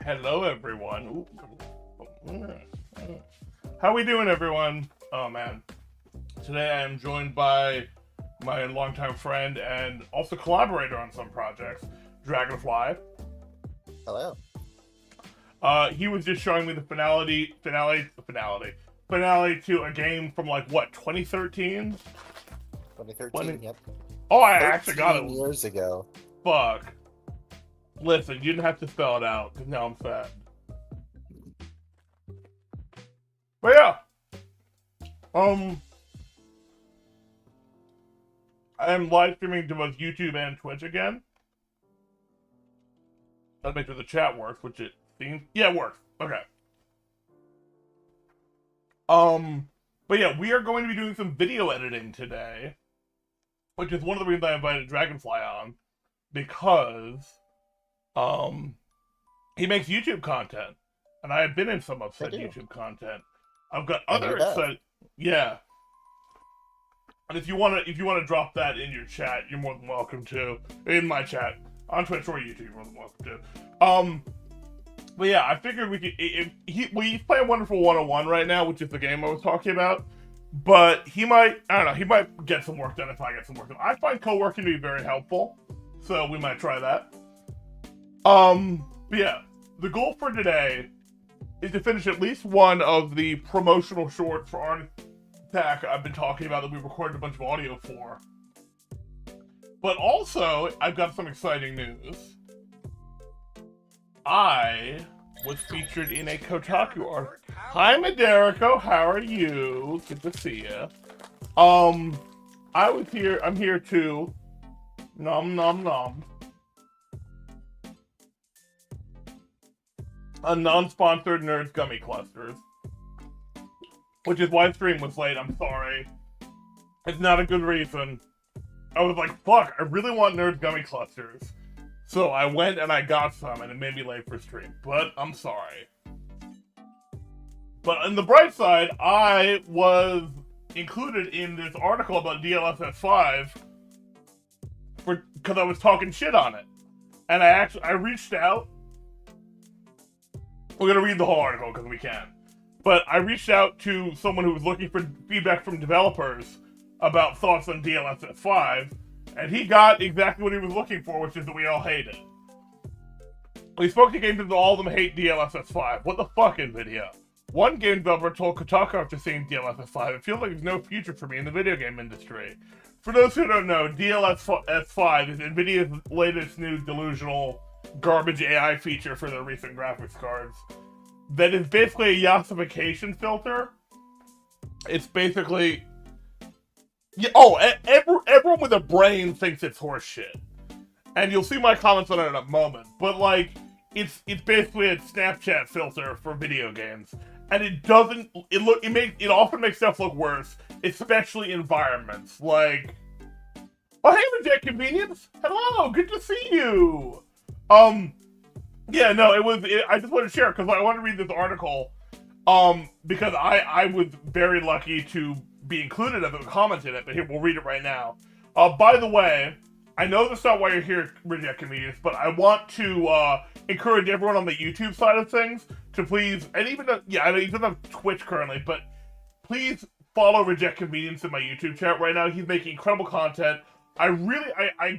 Hello, everyone. How we doing, everyone? Oh man, today I am joined by my longtime friend and also collaborator on some projects, Dragonfly. Hello. He was just showing me the finale to a game from like what 2013. 2013, yep. Oh, I actually got 13 it. years ago. Fuck. Listen, you didn't have to spell it out because now I'm sad. But yeah, I'm live streaming to both YouTube and Twitch again. Gotta make sure the chat works, which it seems. Yeah, it works. Okay. But yeah, we are going to be doing some video editing today, which is one of the reasons I invited Dragonfly on, because he makes YouTube content, and I have been in some of said YouTube content. I've got other exciting, yeah. And if you wanna drop that in your chat, you're more than welcome to. In my chat on Twitch or YouTube, you're more than welcome to. But yeah, I figured we could. He's playing Wonderful 101 right now, which is the game I was talking about. But he might, I don't know, he might get some work done if I get some work done. I find co-working to be very helpful, so we might try that. But yeah, the goal for today is to finish at least one of the promotional shorts for Art Attack I've been talking about that we recorded a bunch of audio for. But also, I've got some exciting news. I was featured in a Kotaku article. Hi, Maderico, how are you? Good to see you. I'm here too. Nom nom nom. A non-sponsored Nerds Gummy Clusters. Which is why stream was late, I'm sorry. It's not a good reason. I was like, fuck, I really want Nerds Gummy Clusters. So I went and I got some, and it made me late for stream. But I'm sorry. But on the bright side, I was included in this article about DLSS 5 because I was talking shit on it. And I reached out. We're gonna read the whole article because we can. But I reached out to someone who was looking for feedback from developers about thoughts on DLSS 5, and he got exactly what he was looking for, which is that we all hate it. We spoke to game devs, all of them hate DLSS 5. What the fuck, NVIDIA? One game developer told Kotaku after seeing DLSS 5, it feels like there's no future for me in the video game industry. For those who don't know, DLSS 5 is NVIDIA's latest new delusional garbage AI feature for their recent graphics cards. That is basically a yassification filter. It's basically... Yeah, everyone with a brain thinks it's horseshit. And you'll see my comments on it in a moment. But, like, it's basically a Snapchat filter for video games. And it doesn't... It often makes stuff look worse. Especially environments. Like... Oh, hey, Reject Convenience! Hello! Good to see you! Yeah, no, I just wanted to share, because I want to read this article, because I was very lucky to be included as a comment in it, but here, we'll read it right now. By the way, I know that's not why you're here, Reject Convenience, but I want to, encourage everyone on the YouTube side of things to please, and even, I know he doesn't have Twitch currently, but please follow Reject Convenience in my YouTube chat right now. He's making incredible content. I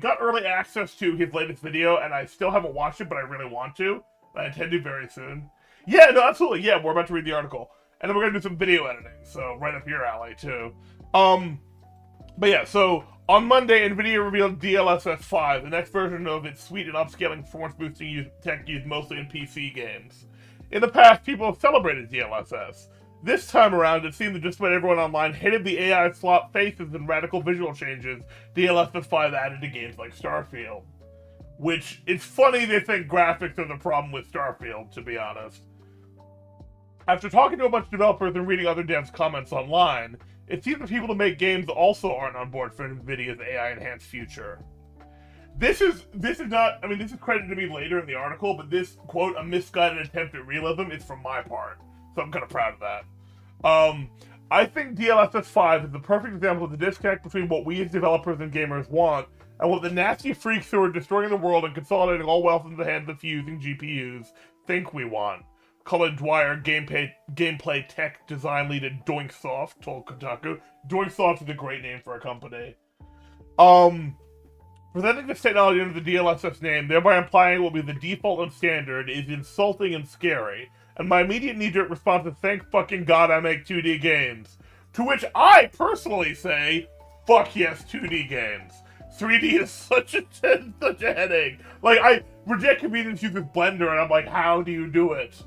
got early access to his latest video, and I still haven't watched it, but I really want to. I intend to very soon. Yeah, no, absolutely. Yeah, we're about to read the article. And then we're gonna do some video editing, so right up your alley, too. But yeah, so, on Monday, NVIDIA revealed DLSS 5, the next version of its sweet and upscaling performance-boosting tech used mostly in PC games. In the past, people have celebrated DLSS. This time around, it seemed that just about everyone online hated the AI slop faces and radical visual changes DLSS 5 added to games like Starfield. Which, it's funny they think graphics are the problem with Starfield, to be honest. After talking to a bunch of developers and reading other devs' comments online, it seems that people who make games also aren't on board for NVIDIA's AI-enhanced future. This is not, I mean, this is credited to me later in the article, but this, quote, a misguided attempt at realism is from my part. So I'm kind of proud of that. I think DLSS 5 is the perfect example of the disconnect between what we as developers and gamers want and what the nasty freaks who are destroying the world and consolidating all wealth into the hands of few using GPUs think we want. Colin Dwyer, gameplay tech design lead at Doinksoft, told Kotaku. Doinksoft is a great name for a company. Presenting this technology under the DLSS name, thereby implying it will be the default and standard, is insulting and scary. And my immediate knee-jerk response is, thank fucking God I make 2D games. To which I personally say, fuck yes, 2D games. 3D is such a headache. Like, I reject convenience use with Blender, and I'm like, how do you do it?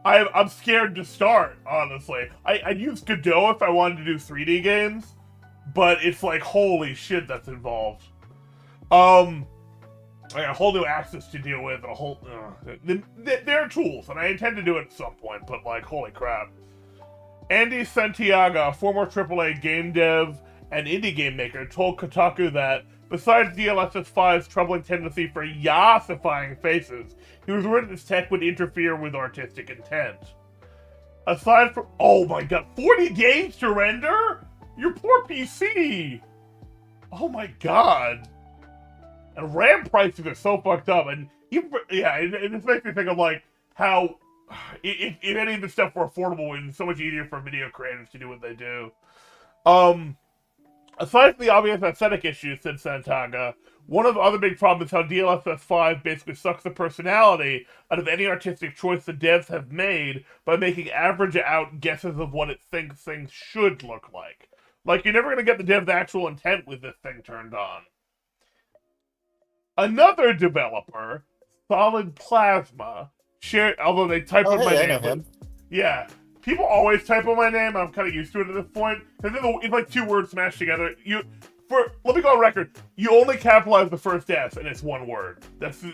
I'm scared to start, honestly. I'd use Godot if I wanted to do 3D games, but it's like, holy shit, that's involved. I got a whole new axis to deal with, and a whole... they're tools, and I intend to do it at some point, but like, holy crap. Andy Santiago, former AAA game dev and indie game maker, told Kotaku that, besides DLSS 5's troubling tendency for yassifying faces, he was worried this tech would interfere with artistic intent. Aside from... Oh my god, 40 games to render? Your poor PC! Oh my god. And RAM prices are so fucked up, and even, yeah, it just makes me think of like how if any of this stuff were affordable, it's so much easier for video creators to do what they do. Aside from the obvious aesthetic issues, said Santaga, one of the other big problems is how DLSS 5 basically sucks the personality out of any artistic choice the devs have made by making average out guesses of what it thinks things should look like. Like, you're never going to get the dev's actual intent with this thing turned on. Another developer, Solidplasma, shared, although they type in my name. I know him. Yeah. People always type in my name. I'm kind of used to it at this point. Because it's like two words smashed together. Let me go on record. You only capitalize the first S, and it's one word. That's it.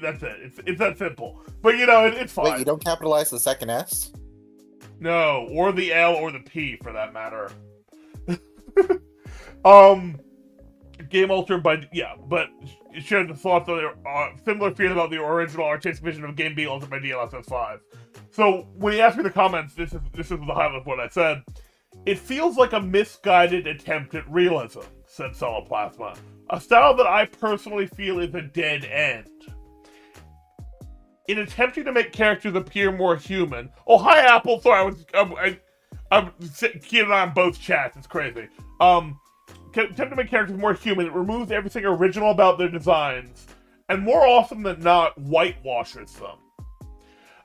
It's that simple. But, you know, it's fine. Wait, you don't capitalize the second S? No, or the L or the P, for that matter. Game altered by... Yeah, but it shared the thoughts of their similar fears about the original artistic vision of game being altered by DLSS 5. So, when he asked me in the comments, this is the highlight of what I said. It feels like a misguided attempt at realism, said Soloplasma. A style that I personally feel is a dead end. In attempting to make characters appear more human... Oh, hi, Apple! Sorry, I'm keeping an eye on both chats, it's crazy. Attempt to make characters more human, it removes everything original about their designs, and more often than not, whitewashes them.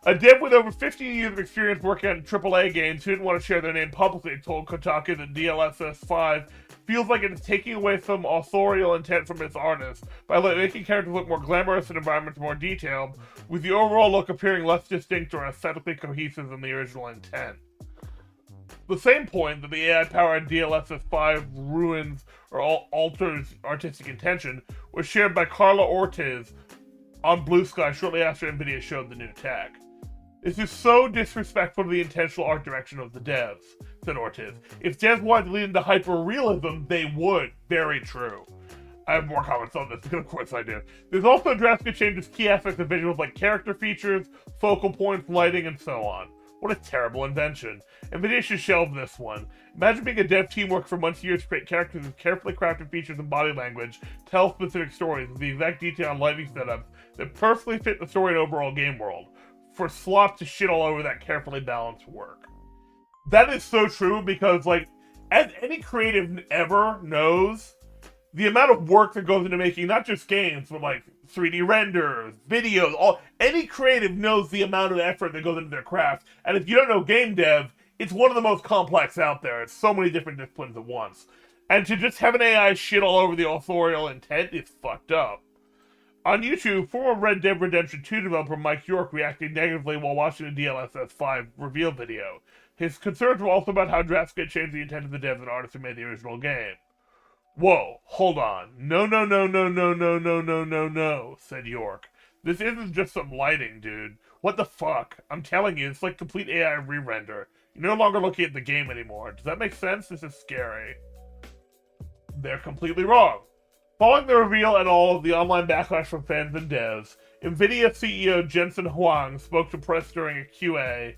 A dev with over 15 years of experience working on AAA games who didn't want to share their name publicly told Kotaku that DLSS 5 feels like it is taking away some authorial intent from its artists by making characters look more glamorous and environments more detailed, with the overall look appearing less distinct or aesthetically cohesive than the original intent. The same point that the AI-powered DLSS 5 ruins or alters artistic intention was shared by Carla Ortiz on Blue Sky shortly after NVIDIA showed the new tech. This is so disrespectful to the intentional art direction of the devs, said Ortiz. If devs wanted to lead into hyper-realism, they would. Very true. I have more comments on this, because of course I do. There's also drastic changes key aspects of visuals like character features, focal points, lighting, and so on. What a terrible invention. NVIDIA should shelve this one. Imagine being a dev team working for months and years to create characters with carefully crafted features and body language, tell specific stories with the exact detail and lighting setups that perfectly fit the story and overall game world, for slop to shit all over that carefully balanced work. That is so true because, like, as any creative ever knows, the amount of work that goes into making not just games, but like 3D renders, videos, any creative knows the amount of effort that goes into their craft. And if you don't know game dev, it's one of the most complex out there. It's so many different disciplines at once. And to just have an AI shit all over the authorial intent is fucked up. On YouTube, former Red Dead Redemption 2 developer Mike York reacted negatively while watching a DLSS 5 reveal video. His concerns were also about how drastically it changed the intent of the devs and artists who made the original game. Whoa, hold on. No, said York. This isn't just some lighting, dude. What the fuck? I'm telling you, it's like complete AI re-render. You're no longer looking at the game anymore. Does that make sense? This is scary. They're completely wrong. Following the reveal and all of the online backlash from fans and devs, NVIDIA CEO Jensen Huang spoke to press during a QA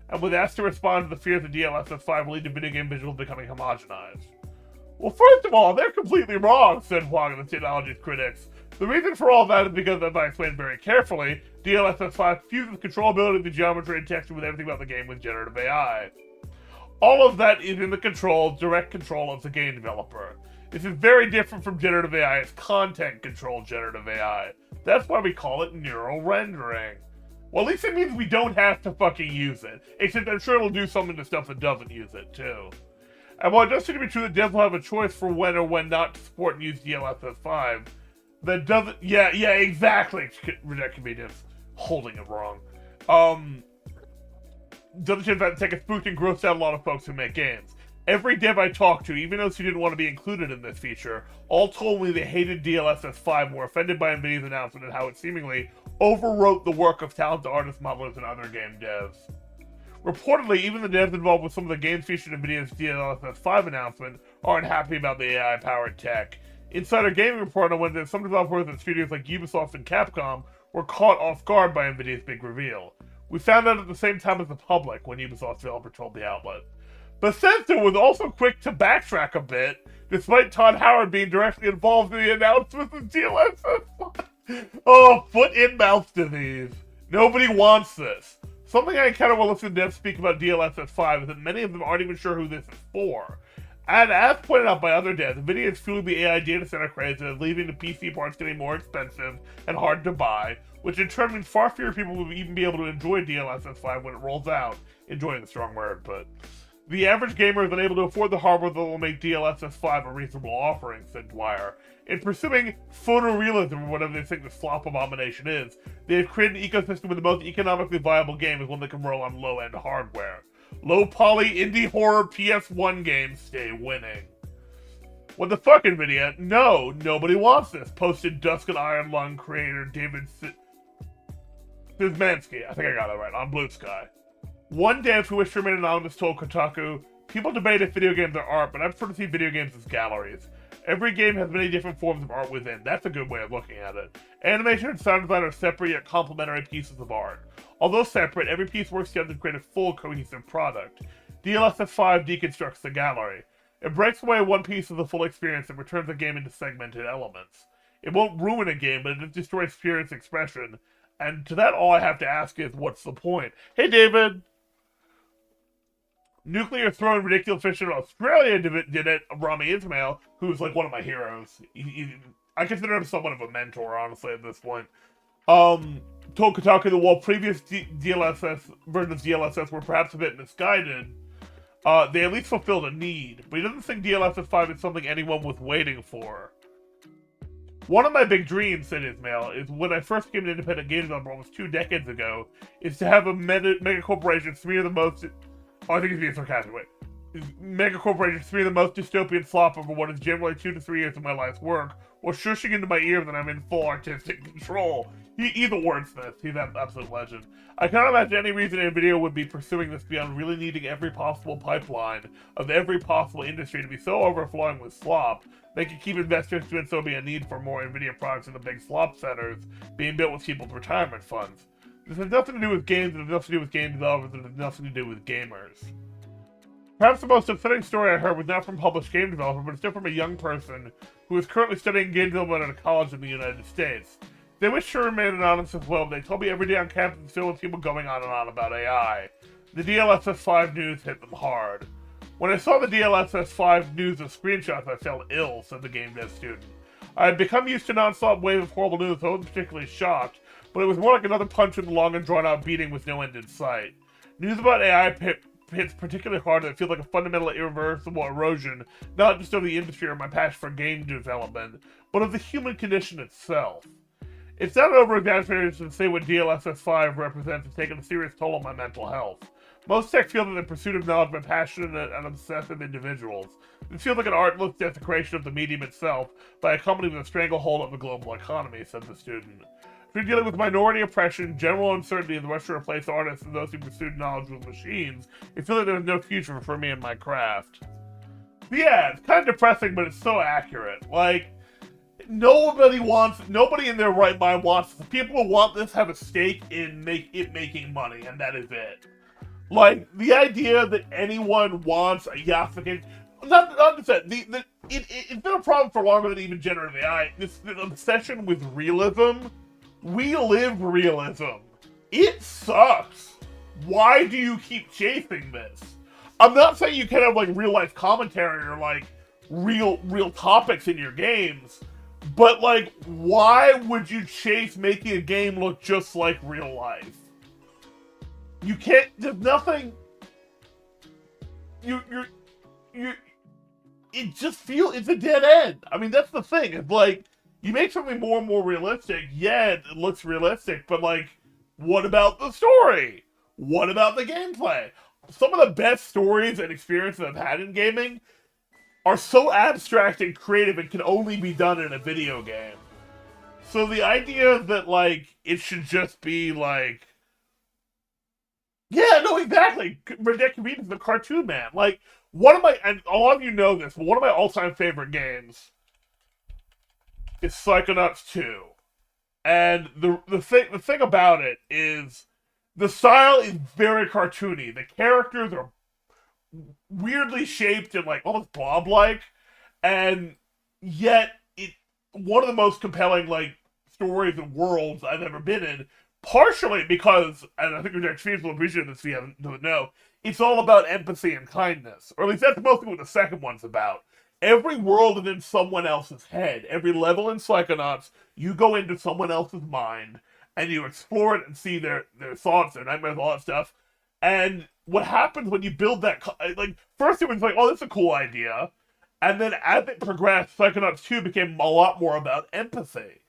and was asked to respond to the fears that DLSS 5 will lead to video game visuals becoming homogenized. Well, first of all, they're completely wrong, said Huang of the technology's critics. The reason for all that is because, as I explained very carefully, DLSS 5 fuses controllability of the geometry and texture with everything about the game with generative AI. All of that is in the direct control of the game developer. This is very different from generative AI. It's content-controlled generative AI. That's why we call it neural rendering. Well, at least it means we don't have to fucking use it. Except I'm sure it'll do something to stuff that doesn't use it, too. And while it does seem to be true that devs will have a choice for when or when not to support and use DLSS 5, that doesn't... Yeah, exactly. Reject convenience. Holding it wrong. Doesn't change that tech is spooked and grossed out a lot of folks who make games. Every dev I talked to, even those who didn't want to be included in this feature, all told me they hated DLSS 5 and were offended by NVIDIA's announcement and how it seemingly overwrote the work of talented artists, modelers, and other game devs. Reportedly, even the devs involved with some of the games featured in NVIDIA's DLSS 5 announcement aren't happy about the AI-powered tech. Insider Gaming reported on Wednesday that some developers at studios like Ubisoft and Capcom were caught off guard by NVIDIA's big reveal. We found out at the same time as the public when Ubisoft's developer told the outlet. Bethesda was also quick to backtrack a bit, despite Todd Howard being directly involved in the announcement of DLSS 5. Oh, foot in mouth disease. Nobody wants this. Something I encounter while listening to devs speak about DLSS 5 is that many of them aren't even sure who this is for. And as pointed out by other devs, NVIDIA is fueling the AI data center craze and is leaving the PC parts getting more expensive and hard to buy, which in turn means far fewer people will even be able to enjoy DLSS 5 when it rolls out. Enjoying the strong word, but... The average gamer is unable to afford the hardware that will make DLSS 5 a reasonable offering, said Dwyer. In pursuing photorealism, or whatever they think the slop abomination is, they have created an ecosystem where the most economically viable game is one that can roll on low-end hardware. Low-poly indie horror PS1 games stay winning. What the fuck, NVIDIA? No, nobody wants this, posted Dusk and Iron Lung creator David Szymanski, I think I got that right, on Blue Sky. One dev who wished to remain anonymous told Kotaku, people debate if video games are art, but I prefer to see video games as galleries. Every game has many different forms of art within. That's a good way of looking at it. Animation and sound design are separate yet complementary pieces of art. Although separate, every piece works together to create a full, cohesive product. DLSS 5 deconstructs the gallery. It breaks away one piece of the full experience and returns the game into segmented elements. It won't ruin a game, but it destroys experience expression. And to that, all I have to ask is, what's the point? Hey, David! Nuclear Throne Ridiculous Fiction in Australia did it. Rami Ismail, who's like one of my heroes. I consider him somewhat of a mentor, honestly, at this point. Told Kotaku that while previous DLSS versions of DLSS were perhaps a bit misguided, they at least fulfilled a need. But he doesn't think DLSS 5 is something anyone was waiting for. One of my big dreams, said Ismail, is when I first became an independent game developer almost 2 decades ago, is to have a mega corporation smear the most... Oh, I think he's being sarcastic. Wait. Mega corporations smear the most dystopian slop over what is generally 2 to 3 years of my life's work, while shushing into my ear that I'm in full artistic control. He's a wordsmith. He's an absolute legend. I cannot imagine any reason NVIDIA would be pursuing this beyond really needing every possible pipeline of every possible industry to be so overflowing with slop, they could keep investors to and so be a need for more NVIDIA products in the big slop centers being built with people's retirement funds. This has nothing to do with games, it has nothing to do with game developers, it has nothing to do with gamers. Perhaps the most upsetting story I heard was not from a published game developer, but instead from a young person who is currently studying game development at a college in the United States. They wish to remain anonymous as well, but they told me every day on campus is filled with people going on and on about AI. The DLSS 5 news hit them hard. When I saw the DLSS 5 news of screenshots, I felt ill, said the game dev student. I had become used to non-stop wave of horrible news, so I wasn't particularly shocked, but it was more like another punch in the long and drawn-out beating with no end in sight. News about AI hits particularly hard, and it feels like a fundamental, irreversible erosion, not just of the industry or my passion for game development, but of the human condition itself. It's not over-exaggerated to say what DLSS 5 represents has taken a serious toll on my mental health. Most tech feel that in pursuit of knowledge by passionate and obsessive individuals. It feels like an artless desecration of the medium itself by a company with a stranglehold of the global economy, said the student. If you're dealing with minority oppression, general uncertainty, and the rush to replace artists and those who pursue knowledge with machines, it feels like there's no future for me and my craft. But yeah, it's kind of depressing, but it's so accurate. Like, nobody in their right mind wants this. The people who want this have a stake in making money, and that is it. Like, the idea that anyone wants a Yasuke... Not just that, it's been a problem for longer than even generative AI. This obsession with realism. We live realism. It sucks. Why do you keep chasing this? I'm not saying you can't have like real life commentary or like real topics in your games, but like, why would you chase making a game look just like real life? You can't. There's nothing. You. It just feels it's a dead end. I mean, that's the thing. It's like you make something more and more realistic. Yeah, it looks realistic, but like, what about the story? What about the gameplay? Some of the best stories and experiences I've had in gaming are so abstract and creative and can only be done in a video game. So the idea that, like, it should just be, like... Yeah, no, exactly! Redneck Comedian is the cartoon man. Like, one of my... And a lot of you know this, but one of my all-time favorite games is Psychonauts 2. And the thing about it is... The style is very cartoony. The characters are weirdly shaped and like almost blob-like, and yet one of the most compelling like stories and worlds I've ever been in. Partially because, and I think your next feeds will appreciate this if you don't know, it's all about empathy and kindness, or at least that's mostly what the second one's about. Every world is in someone else's head. Every level in Psychonauts, you go into someone else's mind. And you explore it and see their thoughts, their nightmares, all that stuff. And what happens when you build that... Like, first it was like, oh, that's a cool idea. And then as it progressed, Psychonauts 2 became a lot more about empathy.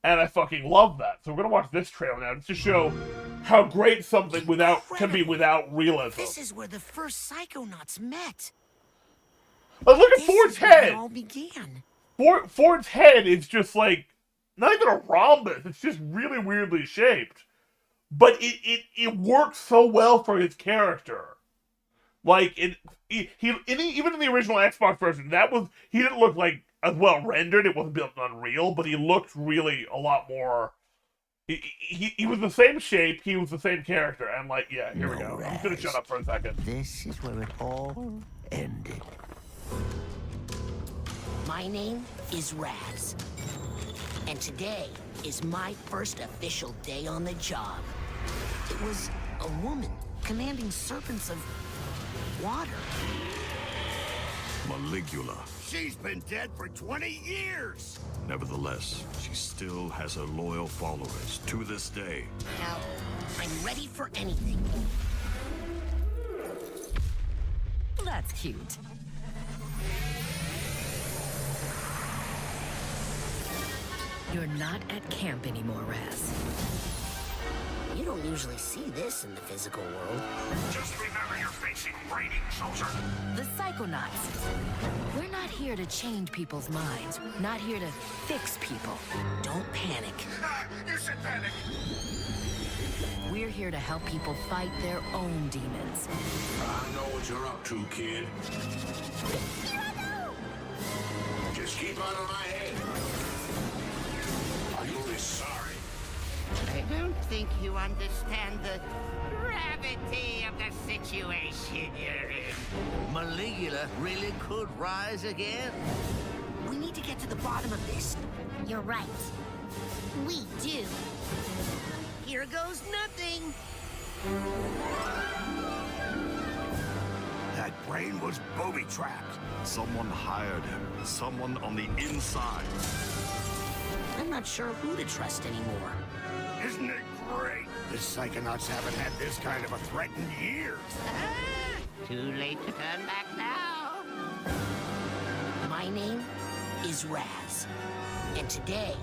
And I fucking love that. So we're going to watch this trailer now just to show how great something can be without realism. This is where the first Psychonauts met. Like, look at Ford's head! It all began. Ford's head is just like... Not even a rhombus. It's just really weirdly shaped. But it works so well for his character. Like, even in the original Xbox version, he didn't look like as well rendered. It wasn't built on Unreal, but he looked really a lot more... He was the same shape, he was the same character, and like, yeah, here we go. I'm just gonna shut up for a second. This is where it all ended. My name is Raz. And today is my first official day on the job. It was a woman commanding serpents of water. Maligula. She's been dead for 20 years! Nevertheless, she still has her loyal followers to this day. Now, I'm ready for anything. That's cute. You're not at camp anymore, Raz. You don't usually see this in the physical world. Just remember you're facing raiding, soldier. The Psychonauts. We're not here to change people's minds. Not here to fix people. Don't panic. You said panic! We're here to help people fight their own demons. I know what you're up to, kid. Just keep out of my head. You'll be sorry. I don't think you understand the gravity of the situation you're in. Maligula really could rise again. We need to get to the bottom of this. You're right. We do. Here goes nothing. That brain was booby-trapped. Someone hired him. Someone on the inside. I'm not sure who to trust anymore. Isn't it great? The Psychonauts haven't had this kind of a threat in years. Too late to turn back now. My name is Raz. And today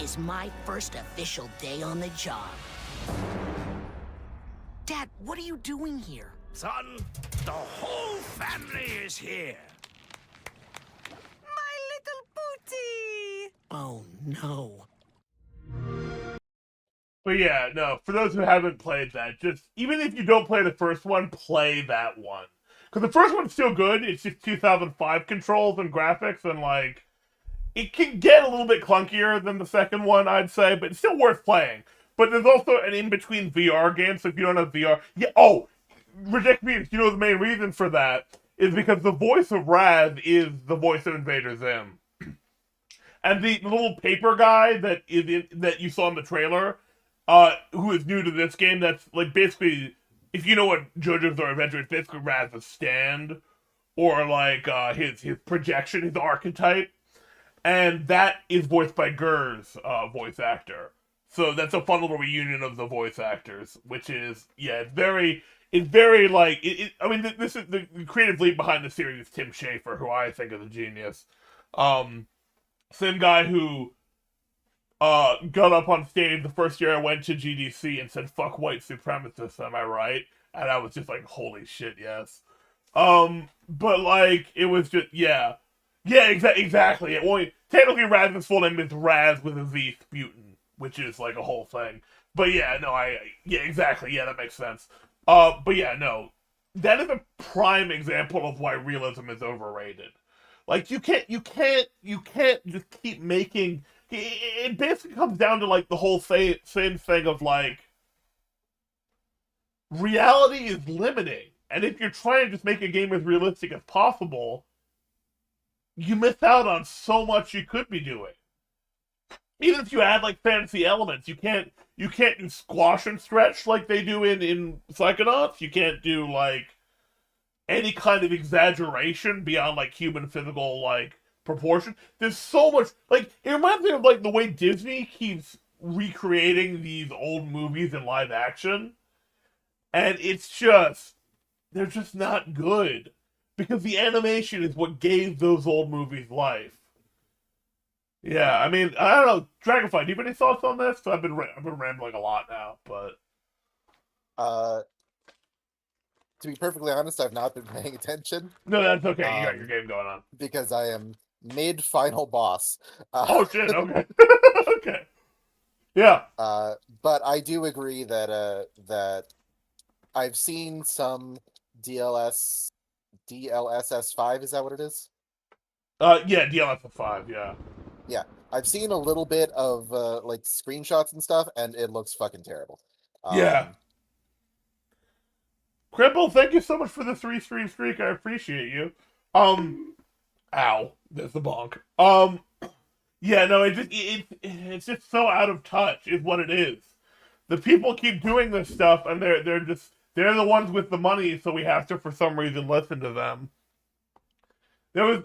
is my first official day on the job. Dad, what are you doing here? Son, the whole family is here. My little booty! Oh, no. But yeah, no, for those who haven't played that, just, even if you don't play the first one, play that one. Because the first one's still good, it's just 2005 controls and graphics, and like, it can get a little bit clunkier than the second one, I'd say, but it's still worth playing. But there's also an in-between VR game, so if you don't have VR... Yeah, oh! Ridiculous, you know the main reason for that is because the voice of Raz is the voice of Invader Zim. And the little paper guy that you saw in the trailer, who is new to this game, that's like basically, if you know what JoJo's Bizarre Adventure, it's basically Raz's stand, or like his projection, his archetype, and that is voiced by Gur's voice actor. So that's a fun little reunion of the voice actors, which is it's very like I mean, this is the creative lead behind the series is Tim Schafer, who I think is a genius. Same guy who got up on stage the first year I went to GDC and said "fuck white supremacists," am I right? And I was just like, holy shit, yes. But like it was just exactly. Technically Raz's full name is Raz with a Z Sputin, which is like a whole thing. But yeah, no, exactly. Yeah, that makes sense. But yeah, no, that is a prime example of why realism is overrated. Like you can't just keep making. It basically comes down to like the whole same thing of like reality is limiting, and if you're trying to just make a game as realistic as possible, you miss out on so much you could be doing. Even if you add like fantasy elements, you can't do squash and stretch like they do in Psychonauts. You can't do like any kind of exaggeration beyond like human physical like proportion. There's so much like it reminds me of like the way Disney keeps recreating these old movies in live action, and they're just not good because the animation is what gave those old movies life. Yeah, I mean, I don't know, Dragonfly. Do you have any thoughts on this? I've been rambling a lot now, but To be perfectly honest, I've not been paying attention. No, that's okay. You got your game going on because I am mid-final boss. Oh shit! Okay, okay, yeah. But I do agree that that I've seen some DLSS 5. Is that what it is? Yeah, DLSS 5. Yeah. Yeah, I've seen a little bit of like screenshots and stuff, and it looks fucking terrible. Yeah. Cripple, thank you so much for the 3-stream streak. I appreciate you. Ow, there's the bonk. Yeah, no, it's just so out of touch, is what it is. The people keep doing this stuff, and they're the ones with the money, so we have to, for some reason, listen to them. There was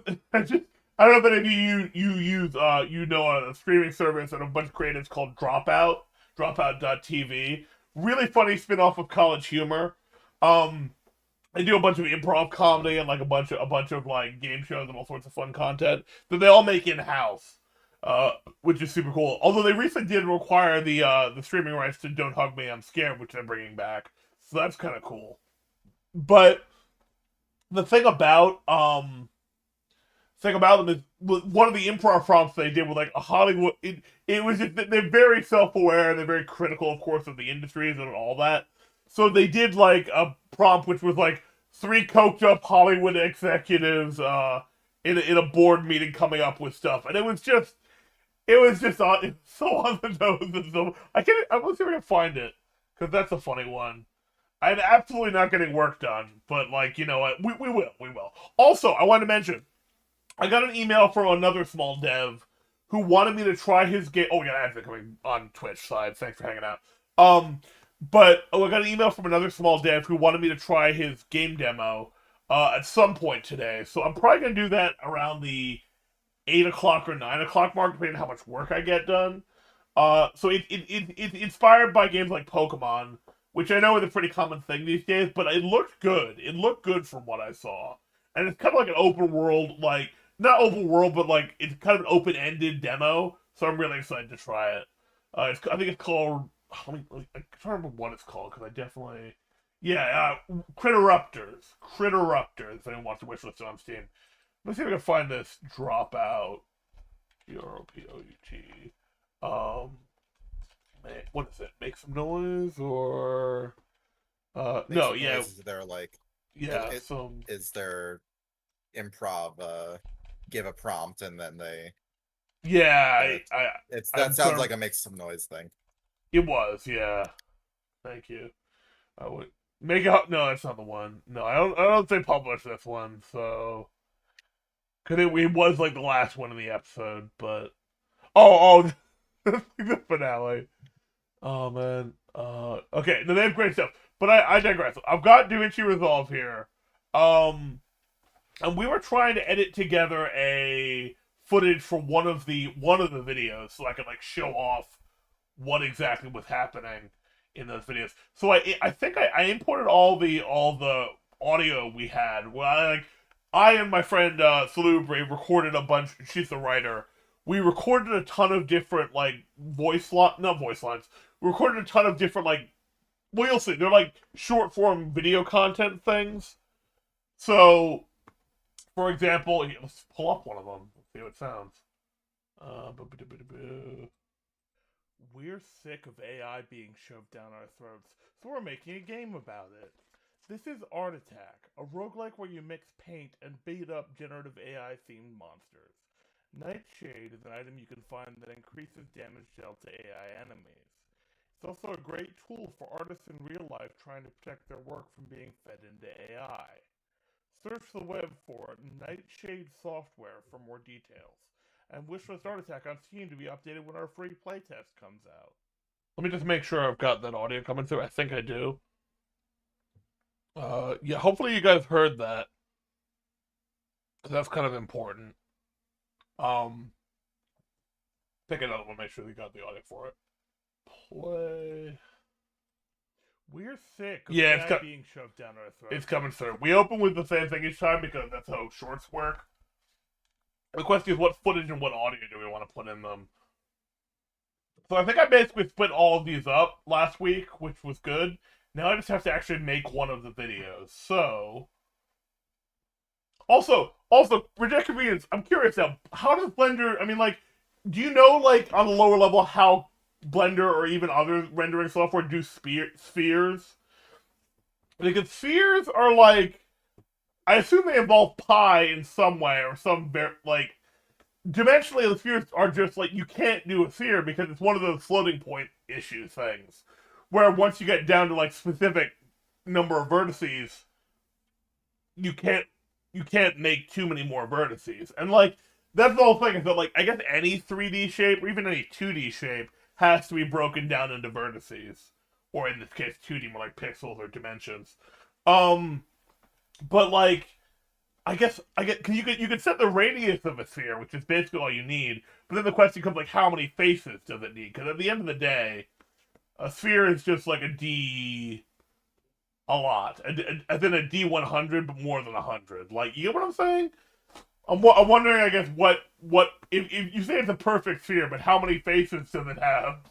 I don't know if any of you use a streaming service and a bunch of creators called Dropout.tv. Really funny spin-off of College Humor. They do a bunch of improv comedy and like a bunch of like game shows and all sorts of fun content that they all make in-house, which is super cool. Although they recently did require the streaming rights to Don't Hug Me, I'm Scared, which they're bringing back, so that's kind of cool. But the thing about them is one of the improv prompts they did with like a Hollywood. It was just they're very self-aware and they're very critical, of course, of the industries and all that. So they did like a prompt which was like 3 coked up Hollywood executives in a board meeting coming up with stuff, and it was so on the nose. And so I'm see if I can find it because that's a funny one. I'm absolutely not getting work done, but like, you know what, we will. Also, I want to mention, I got an email from another small dev who wanted me to try his game. Oh, we got ads coming on Twitch side. Thanks for hanging out. But I got an email from another small dev who wanted me to try his game demo at some point today. So I'm probably going to do that around the 8 o'clock or 9 o'clock mark, depending on how much work I get done. So it's inspired by games like Pokemon, which I know is a pretty common thing these days, but it looked good. It looked good from what I saw. And it's kind of like an open world, like, not open world, but like, it's kind of an open-ended demo. So I'm really excited to try it. I think it's called... I can't remember what it's called because I definitely, Critteruptors. If anyone wants to wish list it on Steam. Let's see if I can find this Dropout. Dropout. What is it? Make some noise or no? Yeah, is there like is there improv? Give a prompt and then they. Yeah, that sounds like a make some noise thing. It was, yeah. Thank you. Make it. No, that's not the one. No, I don't. I don't say publish this one. So, cause it was like the last one in the episode, but the finale. Oh man. Okay. No, they have great stuff, but I digress. I've got DaVinci Resolve here. Um, and we were trying to edit together a footage for one of the videos so I could like show off what exactly was happening in those videos. So I think I imported all the audio we had. Well, I and my friend Salubri recorded a bunch. She's the writer. We recorded a ton of different like not voice lines. We recorded a ton of different like, well, you'll see. They're like short form video content things. So, for example, let's pull up one of them. Let's see how it sounds. We're sick of AI being shoved down our throats, so we're making a game about it. This is Art Attack, a roguelike where you mix paint and beat up generative AI-themed monsters. Nightshade is an item you can find that increases damage dealt to AI enemies. It's also a great tool for artists in real life trying to protect their work from being fed into AI. Search the web for Nightshade software for more details. And wishlist Art Attack on Steam to be updated when our free playtest comes out. Let me just make sure I've got that audio coming through. I think I do. Yeah, hopefully you guys heard that. That's kind of important. Pick another one, make sure you got the audio for it. Play. We're sick of AI being shoved down our throats. It's coming through. We open with the same thing each time because that's how shorts work. The question is, what footage and what audio do we want to put in them? So I think I basically split all of these up last week, which was good. Now I just have to actually make one of the videos. So, also, for Jet Convenience, I'm curious now, how does Blender, I mean, like, do you know, like, on the lower level, how Blender or even other rendering software do spheres? Because spheres are, like, I assume they involve pi in some way, or some, like, dimensionally the spheres are just, like, you can't do a sphere because it's one of those floating point issue things. Where once you get down to, like, specific number of vertices, you can't make too many more vertices. And, like, that's the whole thing, is that, like, I guess any 3D shape, or even any 2D shape, has to be broken down into vertices. Or in this case, 2D, more like pixels or dimensions. But, like, I guess, because you could set the radius of a sphere, which is basically all you need, but then the question comes, like, how many faces does it need? Because at the end of the day, a sphere is just like a lot. As in a D100, but more than 100. Like, you know what I'm saying? I'm wondering, I guess, if you say it's a perfect sphere, but how many faces does it have?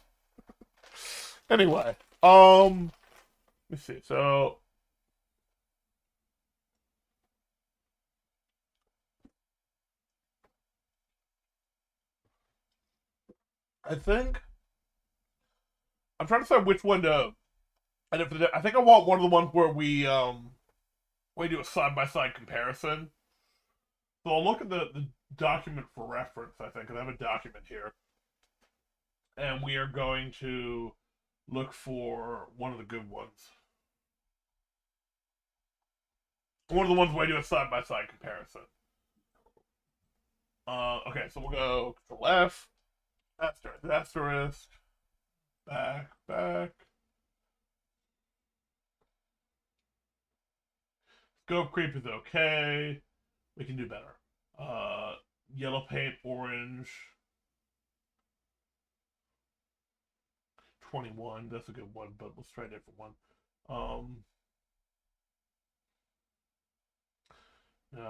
Anyway, let's see, so... I think I'm trying to decide which one to. And I think I want one of the ones where we do a side by side comparison. So I'll look at the document for reference. I think, 'cause I have a document here, and we are going to look for one of the good ones. One of the ones where I do a side by side comparison. Okay, so we'll go Control F. Asterisk. Back. Scope creep is okay. We can do better. Yellow paint, orange. 21, that's a good one, but let's try a different one. I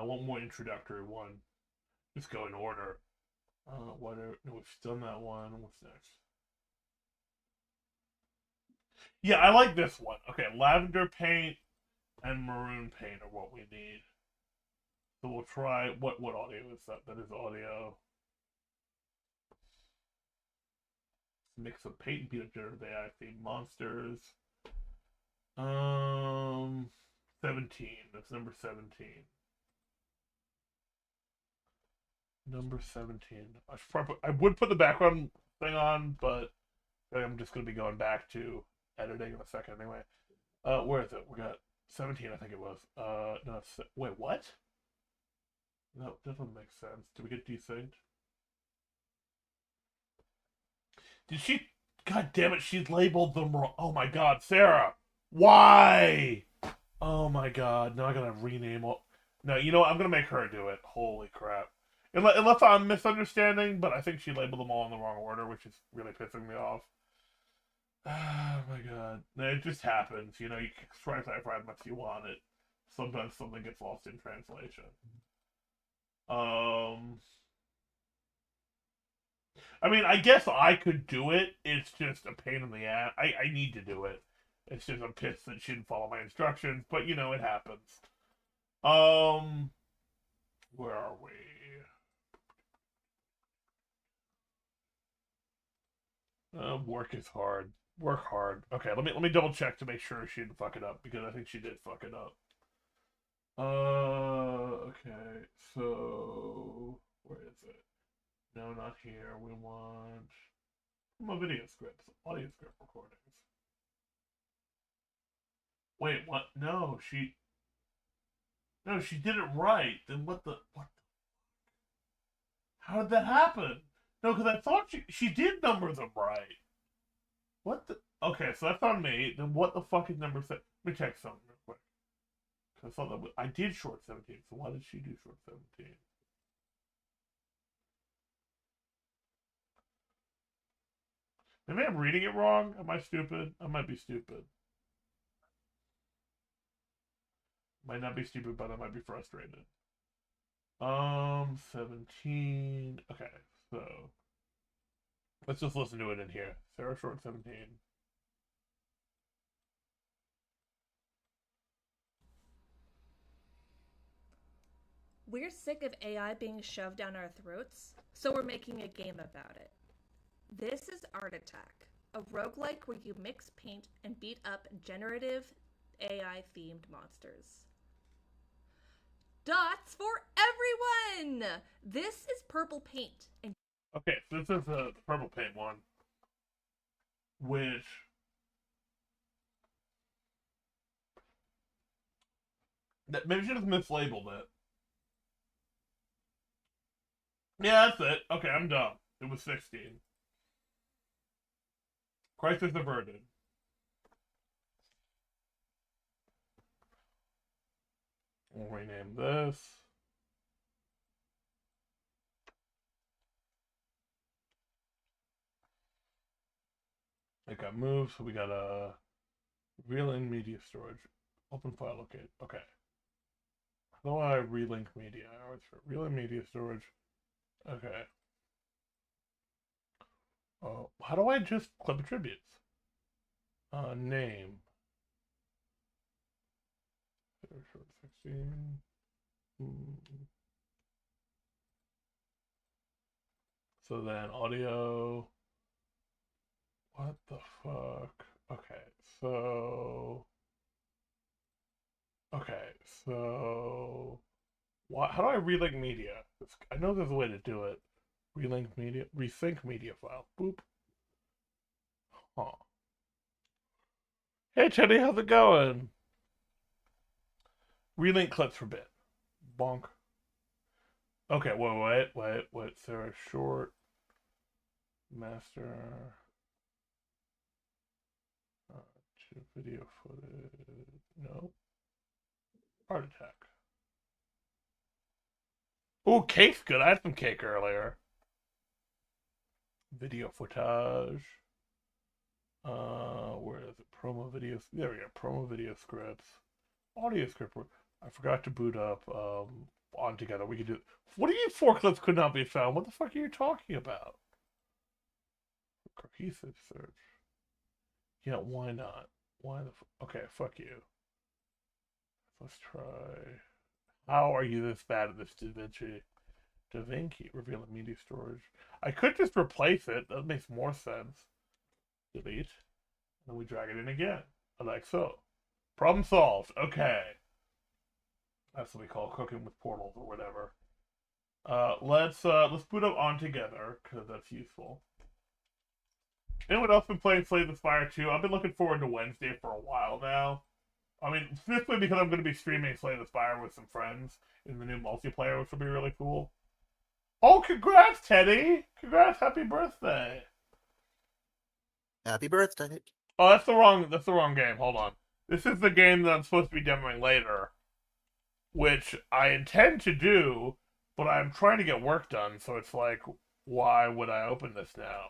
want more introductory one. Just go in order. Whatever. No, we've done that one. What's next? Yeah, I like this one. Okay, lavender paint and maroon paint are what we need. So we'll try what audio is that? That is audio. Mix of paint and peanut generative AI themed monsters. 17. That's number 17. Number 17. I would put the background thing on, but I'm just going to be going back to editing in a second anyway. Where is it? We got 17, I think it was. No, wait, what? No, that doesn't make sense. Did we get desynced? Did she? God damn it, she labeled them wrong. Oh my god, Sarah! Why? Oh my god, now I gotta rename all. No, you know what? I'm gonna make her do it. Holy crap. Unless I'm misunderstanding, but I think she labeled them all in the wrong order, which is really pissing me off. Oh my god. It just happens. You know, you can try as much as you want it. Sometimes something gets lost in translation. I mean, I guess I could do it. It's just a pain in the ass. I need to do it. It's just I'm pissed that she didn't follow my instructions, but you know, it happens. Where are we? Work is hard. Work hard. Okay, let me double check to make sure she didn't fuck it up, because I think she did fuck it up. Okay, so where is it? No, not here. We want my video scripts, audio script recordings. Wait, what? No, she did it right. Then what? How did that happen? No, because I thought she did number them right. What the? Okay, so that's on me. Then what the fuck is number 7? Let me check something real quick. Because I thought that I did short 17. So why did she do short 17? Maybe I'm reading it wrong. Am I stupid? I might be stupid. Might not be stupid, but I might be frustrated. 17. Okay, so let's just listen to it in here. Sarah Short 17. We're sick of AI being shoved down our throats, so we're making a game about it. This is Art Attack, a roguelike where you mix paint and beat up generative AI-themed monsters. Dots for everyone! This is purple paint. And okay, so this is the purple paint one, which maybe she just mislabeled it. Yeah, that's it. Okay, I'm dumb. It was 16. Crisis averted. We'll rename this. It got moved, so we got a relink media storage. Open file locate. Okay. How do I relink media? Relink media storage. Okay. How do I just clip attributes? Name. 16. So then audio. What the fuck? Okay, so. How do I relink media? I know there's a way to do it. Relink media, resync media file. Boop. Huh. Hey Teddy, how's it going? Relink clips for bit. Bonk. Okay, wait. Sarah Short. Master. Video footage. No. Heart attack. Oh, cake's good. I had some cake earlier. Video footage. Where is it? Promo videos. There we go. Promo video scripts. Audio script. I forgot to boot up on together. We could do. What do you mean 4 clips could not be found? What the fuck are you talking about? Cohesive search. Yeah, why not? Why the okay, fuck you. Let's try. How are you this bad at this DaVinci revealing media storage? I could just replace it. That makes more sense. Delete. And then we drag it in again. Like so. Problem solved. Okay. That's what we call cooking with portals or whatever. Let's boot up on together, because that's useful. Anyone else been playing Slay the Spire 2? I've been looking forward to Wednesday for a while now. I mean, specifically because I'm going to be streaming Slay the Spire with some friends in the new multiplayer, which will be really cool. Oh, congrats, Teddy! Congrats, happy birthday! Happy birthday. Oh, that's the wrong game. Hold on. This is the game that I'm supposed to be demoing later, which I intend to do, but I'm trying to get work done, so it's like, why would I open this now?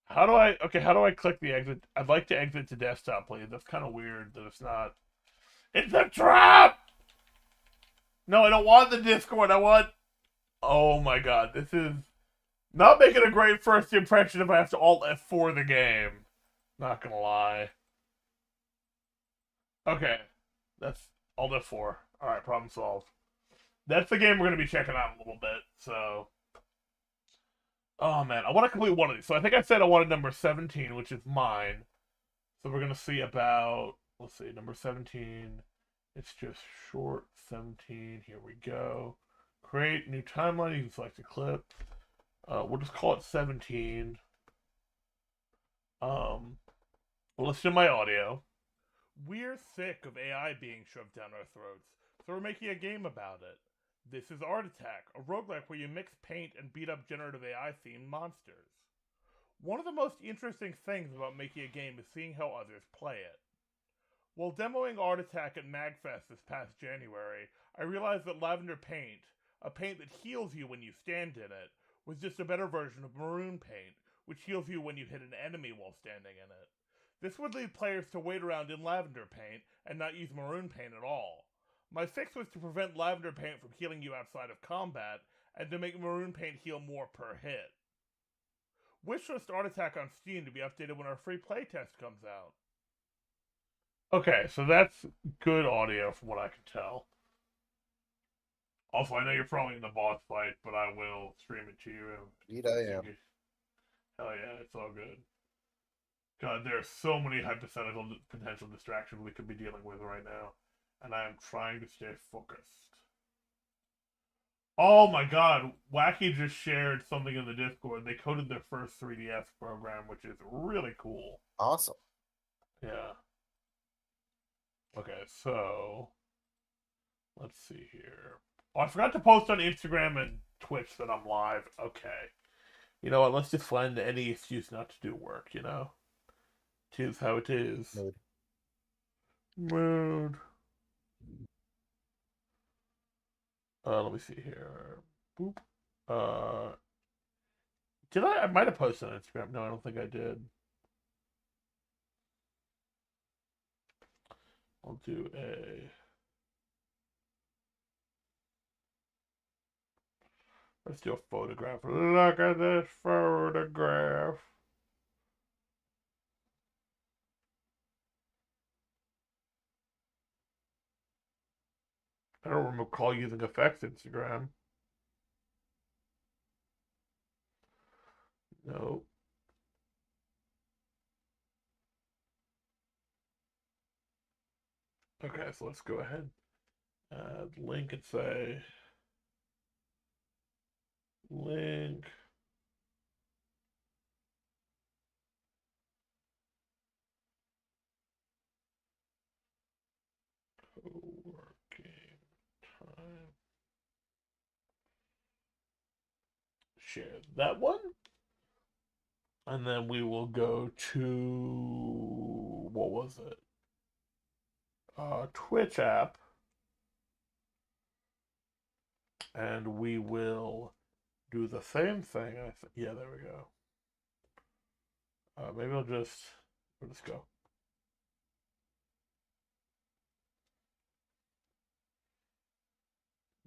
How do I click the exit? I'd like to exit to desktop, please. That's kind of weird that it's not. It's a trap! No, I don't want the Discord. I want. Oh my god, this is not making a great first impression if I have to Alt F4 the game. Not gonna lie. Okay, that's Alt F4. Alright, problem solved. That's the game we're gonna be checking out in a little bit, so. Oh man, I want to complete one of these. So I think I said I wanted number 17, which is mine. So we're gonna see about, let's see, number 17. It's just short 17. Here we go. Create new timeline. You can select a clip. We'll just call it 17. We'll listen to my audio. We're sick of AI being shoved down our throats, so we're making a game about it. This is Art Attack, a roguelike where you mix paint and beat up generative AI-themed monsters. One of the most interesting things about making a game is seeing how others play it. While demoing Art Attack at MagFest this past January, I realized that Lavender Paint, a paint that heals you when you stand in it, was just a better version of Maroon Paint, which heals you when you hit an enemy while standing in it. This would lead players to wait around in Lavender Paint and not use Maroon Paint at all. My fix was to prevent Lavender Paint from healing you outside of combat, and to make Maroon Paint heal more per hit. Wishlist Art Attack on Steam to be updated when our free playtest comes out. Okay, so that's good audio from what I can tell. Also, I know you're probably in the boss fight, but I will stream it to you. Indeed I am. Hell yeah, it's all good. God, there are so many hypothetical potential distractions we could be dealing with right now. And I am trying to stay focused. Oh my god, Wacky just shared something in the Discord. They coded their first 3DS program, which is really cool. Awesome. Yeah. Okay, so let's see here. Oh, I forgot to post on Instagram and Twitch that I'm live. Okay. You know what, let's just find any excuse not to do work, you know? Tis how it is. Mood. Let me see here. Boop. Did I? I might have posted on Instagram. No, I don't think I did. I'll do a. Let's do a photograph. Look at this photograph. I don't recall using effects Instagram. No. Okay, so let's go ahead. Add link and say link. Co-working time. Share that one. And then we will go to, what was it? Twitch app. And we will do the same thing. Yeah, there we go. Maybe we'll just go.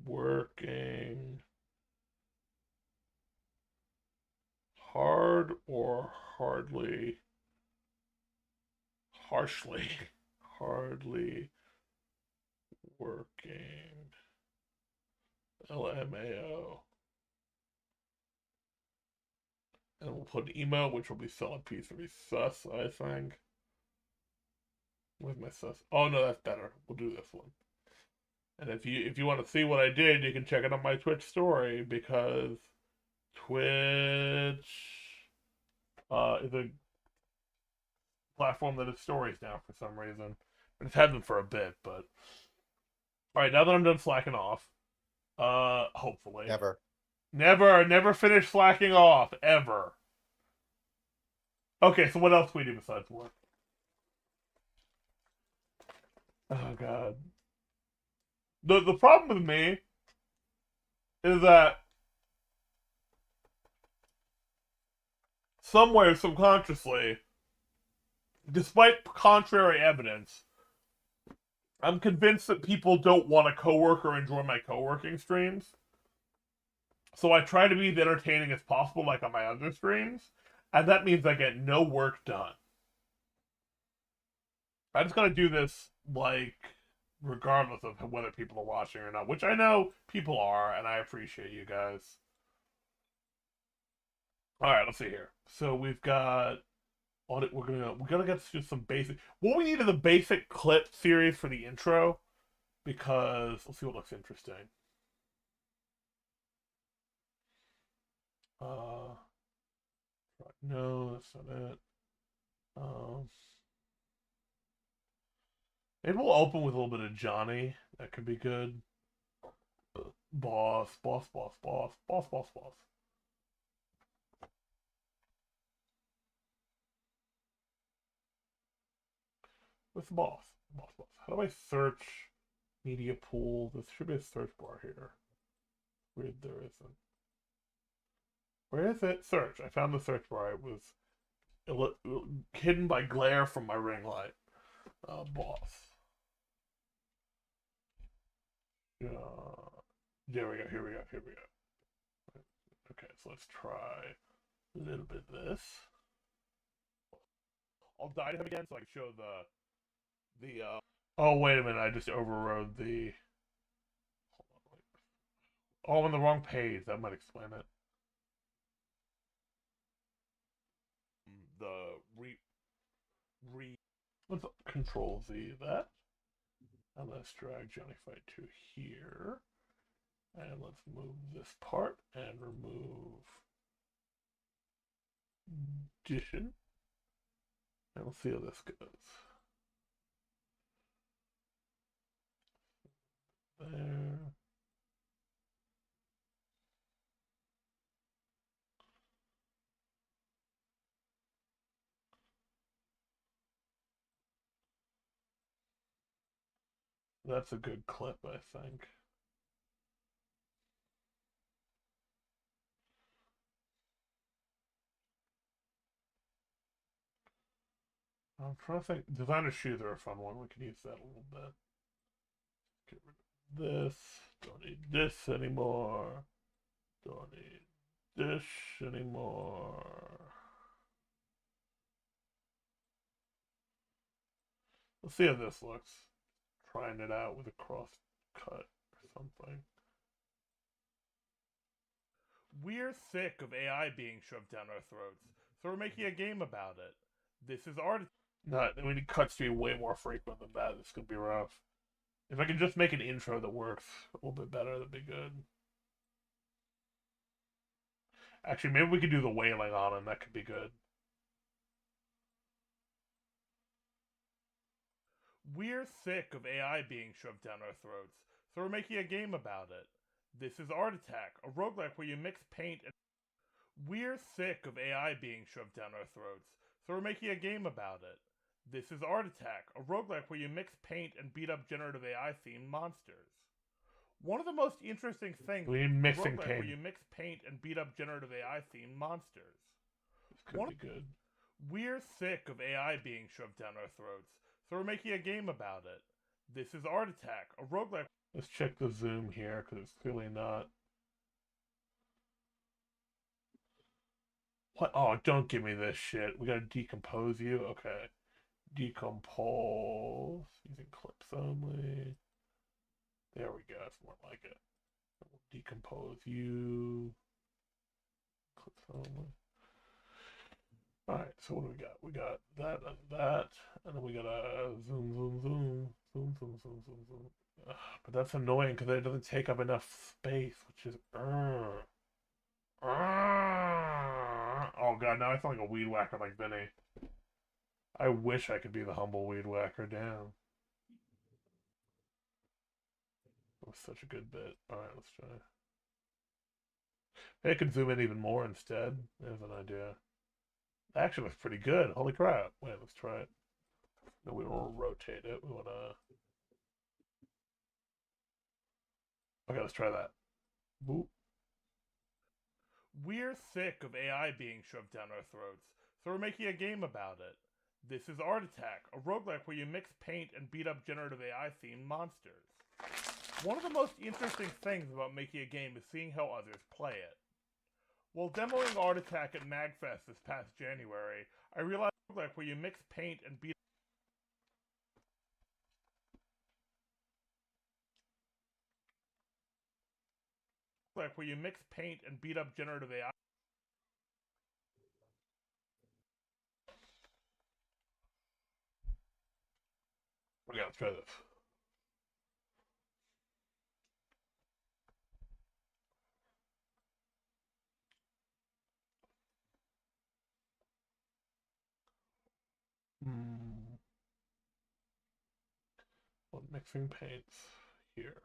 Working hard or hardly, harshly, hardly working, LMAO. And we'll put an email, which will be Solidpiece, will be sus, I think. Where's my sus? Oh no, that's better. We'll do this one. And if you want to see what I did, you can check it on my Twitch story, because Twitch is a platform that is stories now for some reason. I just had them for a bit, but all right. Now that I'm done slacking off, hopefully never finish slacking off ever. Okay, so what else can we do besides work? Oh god. The problem with me is that somewhere subconsciously, despite contrary evidence, I'm convinced that people don't want a coworker enjoy my co-working streams. So I try to be as entertaining as possible, like on my other streams, and that means I get no work done. I just gotta do this, like, regardless of whether people are watching or not, which I know people are, and I appreciate you guys. All right, let's see here. So we've got audit. We gotta get to some basic. What we need is a basic clip series for the intro, because let's see what looks interesting. No, that's not it. Maybe we'll open with a little bit of Johnny. That could be good. Boss. What's the boss? Boss. How do I search media pool? There should be a search bar here. Weird, there isn't. Where is it? Search. I found the search bar. It was hidden by glare from my ring light. Boss. There we go. Here we go. Okay, so let's try a little bit of this. I'll die to him again so I can show the oh, wait a minute. I just overrode the... Oh, I'm on the wrong page. That might explain it. Let's Control Z that. And let's drag Johnny Fight 2 here. And let's move this part and remove addition. And we'll see how this goes. There. That's a good clip, I think. I'm trying to think. Designer shoes are a fun one. We can use that a little bit. Get rid of this. Don't need this anymore. Don't need this anymore. Let's see how this looks. Trying it out with a cross cut or something. We're sick of AI being shoved down our throats, so we're making a game about it. This is art. No, we need cuts to be way more frequent than that. This could be rough. If I can just make an intro that works a little bit better, that'd be good. Actually, maybe we could do the wailing on him. That could be good. We're sick of AI being shoved down our throats, so we're making a game about it. This is Art Attack, a roguelike where you mix paint and... We're sick of AI being shoved down our throats, so we're making a game about it. This is Art Attack, a roguelike where you mix paint and beat up generative AI-themed monsters. One of the most interesting things is mixing paint. Where you mix paint and beat up generative AI-themed monsters. This could be good. We're sick of AI being shoved down our throats, so we're making a game about it. This is Art Attack, a roguelike... Let's check the zoom here, because it's clearly not... What? Oh, don't give me this shit. We gotta decompose you? Okay. Decompose. Using clips only. There we go. That's more like it. We'll decompose you. Clips only. Alright, so what do we got? We got that and that. And then we got a zoom. Ugh, but that's annoying because it doesn't take up enough space, which is... Oh god, now I sound like a weed whacker like Vinny. I wish I could be the humble weed whacker. Damn. was such a good bit. Alright, let's try. Maybe I could zoom in even more instead. There's an idea. That actually looks pretty good. Holy crap. Wait, let's try it. No, we don't want to rotate it. We want to... Okay, let's try that. Boop. We're sick of AI being shoved down our throats, so we're making a game about it. This is Art Attack, a roguelike where you mix paint and beat up generative AI-themed monsters. One of the most interesting things about making a game is seeing how others play it. While demoing Art Attack at MagFest this past January, I realized a roguelike where you mix paint and beat up generative AI. Okay, let's try this. Well, mixing paints here.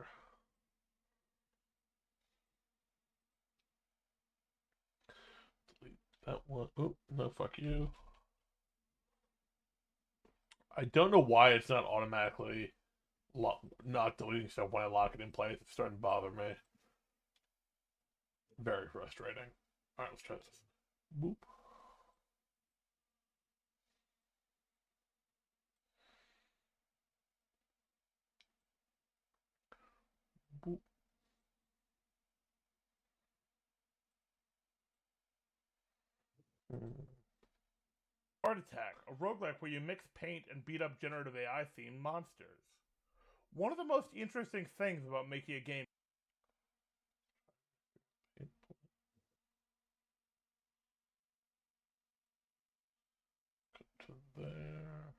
Delete that one. Oh, no, fuck you. I don't know why it's not automatically not deleting stuff when I lock it in place. It's starting to bother me. Very frustrating. Alright, let's try this. Boop. Boop. Art Attack, a roguelike where you mix paint and beat up generative AI-themed monsters. One of the most interesting things about making a game to there.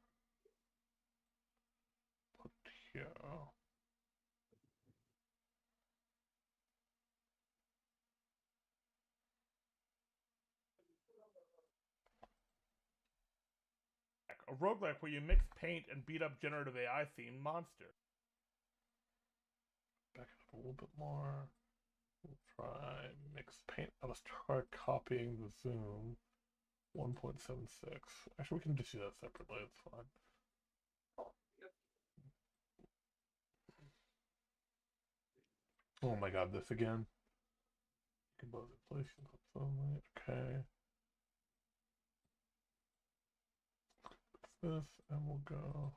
Put here. A roguelike where you mix paint and beat up generative AI-themed monsters. Back it up a little bit more. We'll try mix paint. Let's try copying the zoom. 1.76. Actually, we can just do that separately. It's fine. Oh my god, this again. Compose it, place clips only. Okay. This, and we'll go.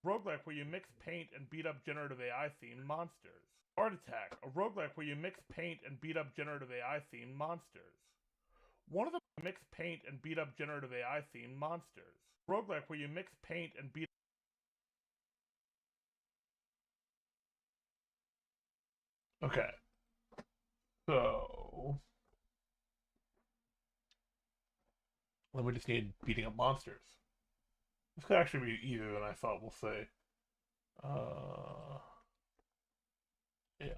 Roguelike where you mix paint and beat up generative AI-themed monsters. Art Attack, a roguelike where you mix paint and beat up generative AI-themed monsters. One of the mix paint and beat up generative AI-themed monsters. Roguelike where you mix paint and beat. Okay. So then we just need beating up monsters. This could actually be easier than I thought. We'll say. Yeah.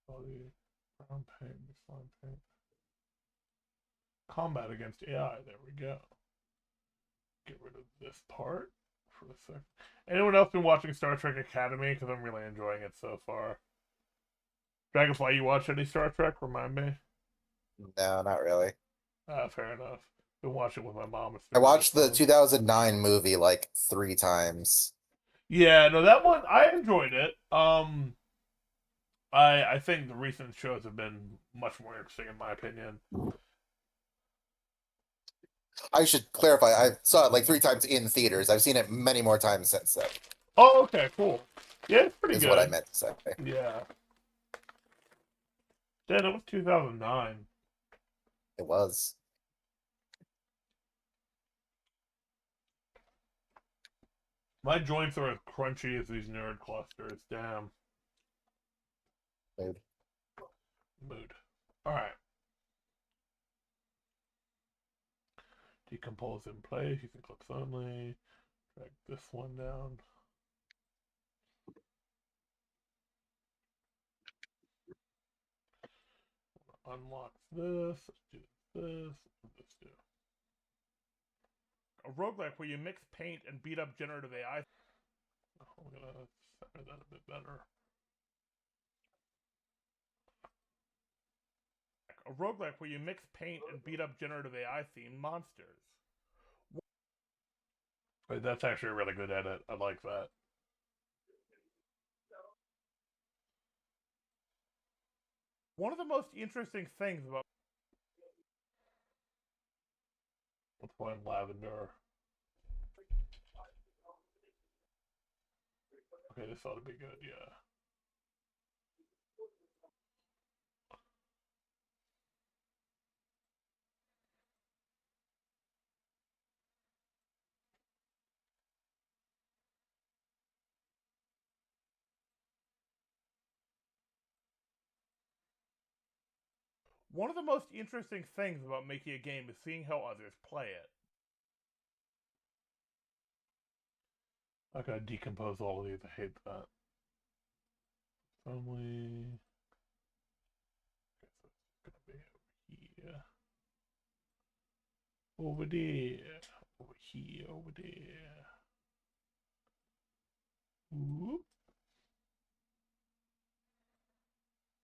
Brown paint, slime paint. Combat against AI. There we go. Get rid of this part for a sec. Anyone else been watching Star Trek Academy? Because I'm really enjoying it so far. Dragonfly, you watch any Star Trek? Remind me. No, not really. Fair enough. Been watching it with my mom. I watched the 2009 movie like 3 times. Yeah, no, that one I enjoyed it. I think the recent shows have been much more interesting in my opinion. I should clarify, I saw it like 3 times in theaters. I've seen it many more times since then. Oh, okay, cool. Yeah, it's pretty is good. What I meant to say. Yeah. Damn, it was 2009. It was. My joints are as crunchy as these nerd clusters. Damn. Mood. Mood. Alright. Decompose in place, using clips only. Drag this one down. Unlock this. Let's do this. Let's do. A roguelike where you mix paint and beat up generative AI. I'm gonna center that a bit better. A roguelike where you mix paint and beat up generative AI themed monsters. Wait, that's actually a really good edit. I like that. One of the most interesting things about let's find lavender. Okay, this ought to be good, yeah. One of the most interesting things about making a game is seeing how others play it. I gotta decompose all of these. I hate that. Only. I guess that's gonna be over here. Over there. Over here. Over there. Whoop.